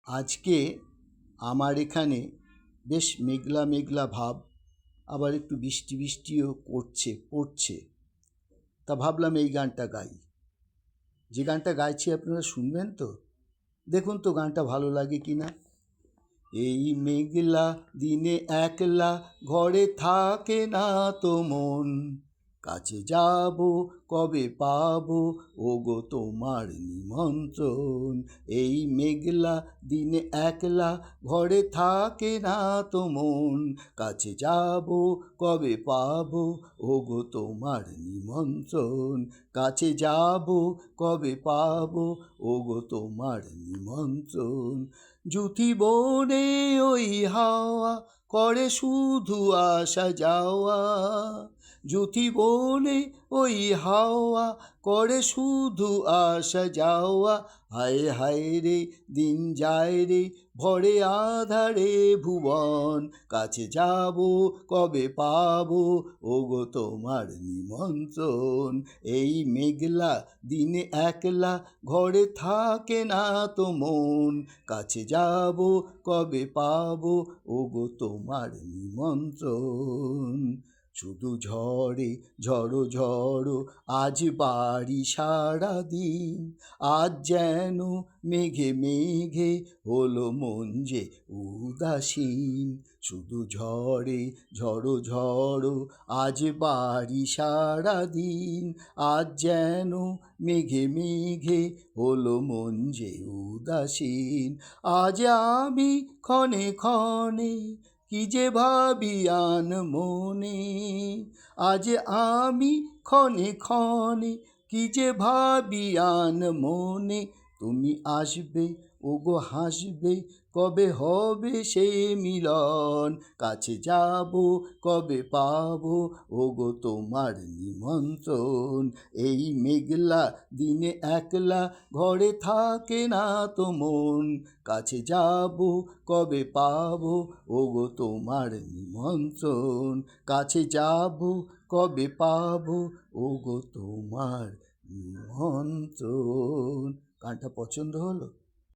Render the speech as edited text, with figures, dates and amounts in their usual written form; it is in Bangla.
আজকে আমার এখানে বেশ মেঘলা মেঘলা ভাব, আবার একটু বৃষ্টি বৃষ্টিও পড়ছে। তা ভাবলাম এই গানটা গাই। যে গানটা গাইছি আপনারা শুনবেন তো? দেখুন তো গানটা ভালো লাগে কি না। এই মেঘলা দিনে একলা ঘরে থাকে না তো মন, কাছে যাব কবে পাবো ওগো তোমার নিমন্ত্রণ। এই মেঘলা দিনে একলা ঘরে থাকে না তো মন, কাছে যাব কবে পাবো ওগো তোমার নিমন্ত্রণ। কাছে যাব কবে পাবো ওগো তোমার নিমন্ত্রণ। জুথি বনে ওই হাওয়া করে শুধু আসা যাওয়া, জুথি বনে ওই হাওয়া করে শুধু আসা যাওয়া। হায় হায় রে দিন যায় রে ভরে আধারে ভুবন, কাছে যাব কবে পাবো ওগো তোমার নিমন্ত্রণ। এই মেঘলা দিনে একলা ঘরে থাকে না তো মন, কাছে যাব কবে পাবো ওগো তোমার নিমন্ত্রণ। শুধু ঝড়ে ঝড়ো ঝড়ো আজ বাড়ি সারাদিন, আজ যেন মেঘে মেঘে হলো মন যে উদাসীন। শুধু ঝড়ে ঝড়ো ঝড়ো আজ বাড়ি সারাদিন, আজ যেন মেঘে মেঘে হলো মন যে উদাসীন। আজ আমি ক্ষণে ক্ষণে কি যে ভাবি আন মনে, আজ আমি ক্ষণে ক্ষণে কি যে ভাবি আন মনে। তুমি আসবে ওগো হাসবে কবে হবে সে মিলন, কাছে যাব কবে পাবো ওগো তোমার নিমন্ত্রণ। এই মেঘলা দিনে একলা ঘরে থাকে না তো মন, কাছে যাব কবে পাবো ওগো তোমার নিমন্ত্রণ। কাছে যাব কবে পাবো ওগো তোমার নিমন্ত্রণ। গানটা পছন্দ হলো?